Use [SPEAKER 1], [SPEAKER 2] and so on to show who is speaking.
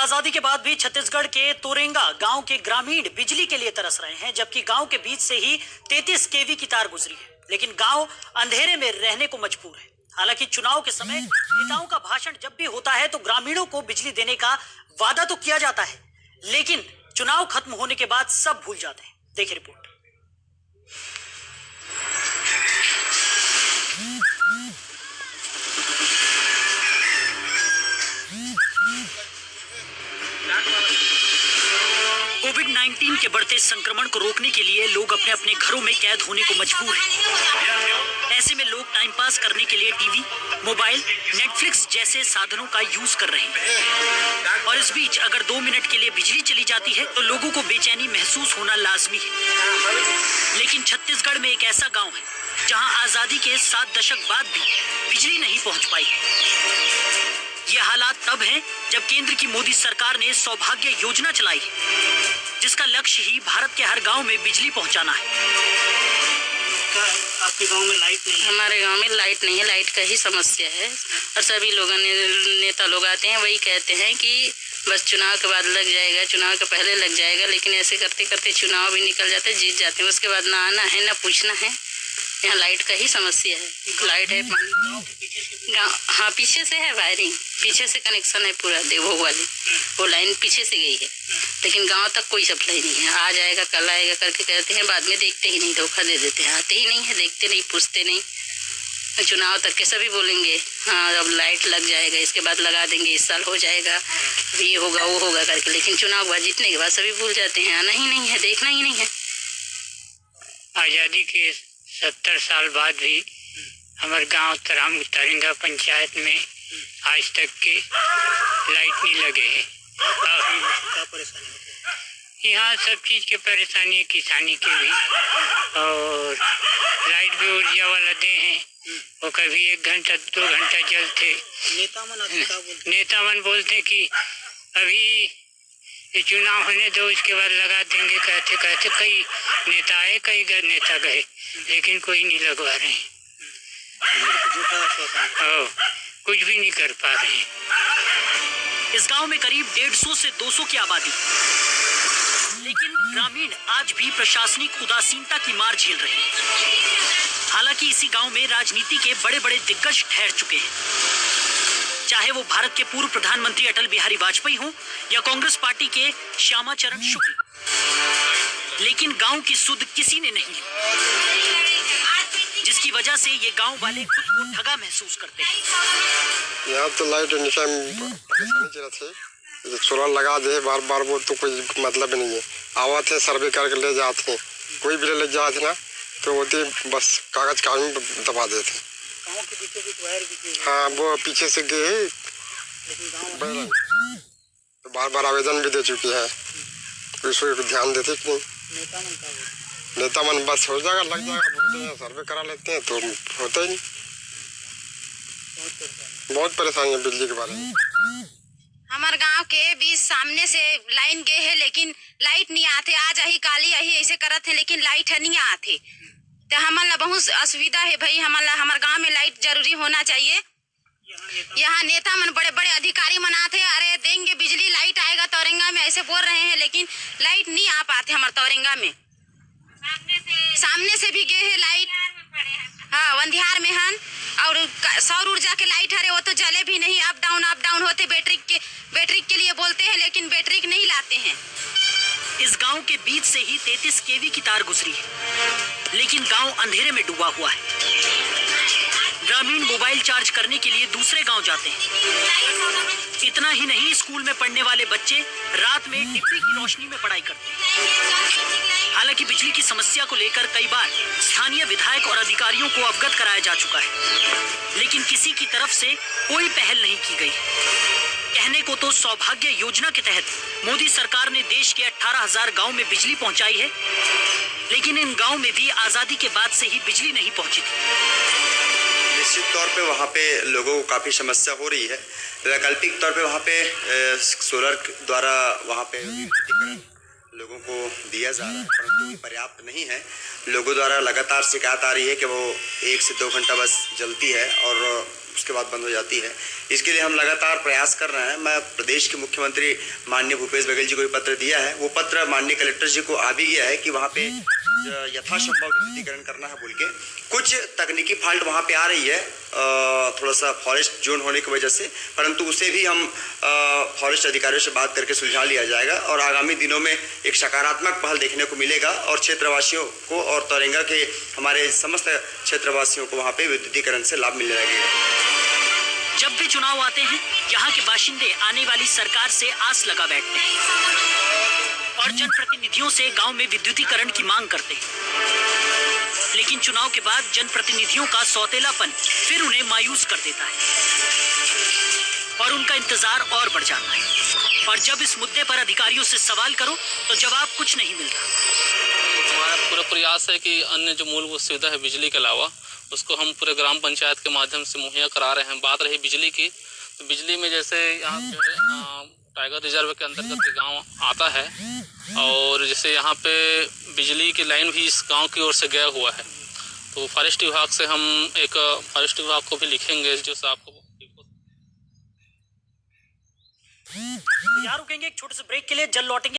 [SPEAKER 1] आजादी के बाद भी छत्तीसगढ़ के तोरेंगा गांव के ग्रामीण बिजली के लिए तरस रहे हैं, जबकि गांव के बीच से ही 33 केवी की तार गुजरी है, लेकिन गांव अंधेरे में रहने को मजबूर है। हालांकि चुनाव के समय नेताओं का भाषण जब भी होता है तो ग्रामीणों को बिजली देने का वादा तो किया जाता है, लेकिन चुनाव खत्म होने के बाद सब भूल जाते हैं। देखिए रिपोर्ट। कोविड-19 के बढ़ते संक्रमण को रोकने के लिए लोग अपने अपने घरों में कैद होने को मजबूर हैं। ऐसे में लोग टाइम पास करने के लिए टीवी, मोबाइल, नेटफ्लिक्स जैसे साधनों का यूज कर रहे हैं। और इस बीच अगर 2 मिनट के लिए बिजली चली जाती है तो लोगों को बेचैनी महसूस होना लाजमी है। लेकिन छत्तीसगढ़ में एक ऐसा गांव है जहां आजादी के 7 दशक बाद भी बिजली नहीं पहुंच पाई। ये हालात तब हैं जब केंद्र की मोदी सरकार ने सौभाग्य योजना चलाई, जिसका लक्ष्य ही भारत के हर गांव में बिजली पहुंचाना है। आपके गांव में लाइट नहीं है?
[SPEAKER 2] हमारे गांव में लाइट नहीं है, लाइट का ही समस्या है। और सभी लोगों ने नेता लोग आते हैं वही कहते हैं कि बस चुनाव के बाद लग जाएगा, चुनाव के पहले लग जाएगा, लेकिन ऐसे करते करते चुनाव भी निकल जाते हैं, जीत जाते हैं, उसके बाद ना आना है ना पूछना है। यहाँ लाइट का ही समस्या है। लाइट है, पानी हाँ पीछे से है, वायरिंग पीछे से कनेक्शन है पूरा देवभोग वाली, वो लाइन पीछे से गई है, लेकिन गांव तक कोई सप्लाई नहीं है। आ जाएगा कल आएगा करके कहते हैं, बाद में देखते ही नहीं, धोखा दे देते हैं, आते ही नहीं है, देखते नहीं, पूछते नहीं। चुनाव तक के सभी बोलेंगे हाँ अब लाइट लग जाएगा, इसके बाद लगा देंगे, इस साल हो जाएगा, ये होगा वो होगा करके, लेकिन चुनाव के बाद जीतने के बाद सभी भूल जाते हैं, आना ही नहीं है, देखना ही नहीं है।
[SPEAKER 3] आज़ादी के 70 साल बाद भी हमारे गांव तोरेंगा पंचायत में आज तक के लाइट नहीं लगे हैं। यहाँ सब चीज़ के परेशानी है, किसानी के भी, और लाइट भी ऊर्जा वाला दे हैं, वो कभी 1 घंटा 2 घंटा जलते। नेता मन बोलते कि अभी ये चुनाव होने दो, इसके बाद लगा देंगे, कहते कहते कई नेता आए, कई नेता गए, लेकिन कोई नहीं लगवा रहे हैं, कुछ भी नहीं कर पा रहे हैं।
[SPEAKER 1] इस गांव में करीब 150 से 200 की आबादी, लेकिन ग्रामीण आज भी प्रशासनिक उदासीनता की मार झेल रहे हैं। हालांकि इसी गांव में राजनीति के बड़े बड़े दिग्गज ठहर चुके हैं, चाहे वो भारत के पूर्व प्रधानमंत्री अटल बिहारी वाजपेयी हों या कांग्रेस पार्टी के श्यामा चरण शुक्ल, लेकिन गांव की सुध किसी ने नहीं ली, जिसकी वजह से ये गांव वाले खुद को ठगा महसूस करते हैं।
[SPEAKER 4] यहाँ तो लाइट सोलर लगा दे बार बार, वो तो कोई मतलब नहीं है। आवत है सर्वे करके ले जाते हैं, कोई भी ले जाते ना तो होते बस कागज कागज दबा देते हैं।
[SPEAKER 1] गांव के पीछे भी वायर भी
[SPEAKER 4] हाँ वो पीछे से गए हैं, तो बार बार आवेदन भी दे चुके हैं, इसको ध्यान देते कि नहीं। नेता मन बस हो जाएगा, लग जाएगा, बोलते हैं सर्वे करा लेते हैं, तो होता ही नहीं। बहुत परेशानी है बिजली के बारे में।
[SPEAKER 5] हमारे गांव के बीच सामने से लाइन गए है, लेकिन लाइट नहीं आते, आज यही काली यही ऐसे करत है, लेकिन लाइट है नहीं आते, तो हमारा बहुत असुविधा है भाई। हमारे गांव में लाइट जरूरी होना चाहिए। यहाँ नेता मन बड़े बड़े अधिकारी मन आते, अरे देंगे बिजली, लाइट आएगा तोरेंगा में, ऐसे बोल रहे हैं, लेकिन लाइट नहीं आ पाते हमारे तोरेंगा में। सामने से भी गए है लाइट, हाँ वंधियार में हन, और सौर ऊर्जा के लाइट हरे, वो तो जले भी नहीं, अप डाउन होते, बैटरी के लिए बोलते हैं, लेकिन बैटरी नहीं लाते हैं।
[SPEAKER 1] इस गांव के बीच से ही 33 केवी की तार गुजरी है, लेकिन गांव अंधेरे में डूबा हुआ है। ग्रामीण मोबाइल चार्ज करने के लिए दूसरे गांव जाते हैं। इतना ही नहीं, स्कूल में पढ़ने वाले बच्चे रात में डिब्बी की रोशनी में पढ़ाई करते हैं। हालांकि बिजली की समस्या को लेकर कई बार स्थानीय विधायक और अधिकारियों को अवगत कराया जा चुका है, लेकिन किसी की तरफ से कोई पहल नहीं की गई। कहने को तो सौभाग्य योजना के तहत मोदी सरकार ने देश के 18,000 गांव में बिजली पहुंचाई है, लेकिन इन गांव में भी आजादी के बाद से ही बिजली नहीं पहुंची थी।
[SPEAKER 6] निश्चित तौर पे वहाँ पे लोगों को काफ़ी समस्या हो रही है। वैकल्पिक तौर पे वहाँ पे सोलर द्वारा वहाँ पे लोगों को दिया जा रहा है, परंतु पर्याप्त नहीं है। लोगों द्वारा लगातार शिकायत आ रही है कि वो 1 से 2 घंटा बस जलती है और उसके बाद बंद हो जाती है। इसके लिए हम लगातार प्रयास कर रहे हैं। मैं प्रदेश के मुख्यमंत्री माननीय भूपेश बघेल जी को भी पत्र दिया है। वो पत्र माननीय कलेक्टर जी को आ भी गया है कि वहाँ पे यथासंभव विद्युतीकरण करना है बोल के। कुछ तकनीकी फॉल्ट वहाँ पे आ रही है थोड़ा सा फॉरेस्ट जोन होने की वजह से, परंतु उसे भी हम फॉरेस्ट अधिकारियों से बात करके सुलझा लिया जाएगा और आगामी दिनों में एक सकारात्मक पहल देखने को मिलेगा और क्षेत्रवासियों को और तौरेंगा के हमारे समस्त क्षेत्रवासियों को वहाँ पे विद्युतीकरण से लाभ मिलने लगेगा।
[SPEAKER 1] जब भी चुनाव आते हैं यहाँ के बाशिंदे आने वाली सरकार से आस लगा बैठते हैं और जनप्रतिनिधियों से गांव में विद्युतीकरण की मांग करते हैं। लेकिन चुनाव के बाद जनप्रतिनिधियों का सौतेलापन फिर उन्हें मायूस कर देता है और उनका इंतजार और बढ़ जाता है। और जब इस मुद्दे पर अधिकारियों से सवाल करो तो जवाब कुछ नहीं मिलता।
[SPEAKER 7] हमारा पूरा प्रयास है कि अन्य जो मूलभूत सुविधा है बिजली के अलावा उसको हम पूरे ग्राम पंचायत के माध्यम से मुहैया करा रहे हैं। बात रही बिजली की, तो बिजली में जैसे यहाँ पे टाइगर रिजर्व के अंतर्गत गांव आता है और जैसे यहाँ पे बिजली की लाइन भी इस गांव की ओर से गया हुआ है, तो फॉरेस्ट विभाग से हम एक फॉरेस्ट विभाग को भी लिखेंगे जो साहब को।
[SPEAKER 1] यहाँ रुकेंगे एक छोटे से ब्रेक के लिए, जल्द लौटेंगे।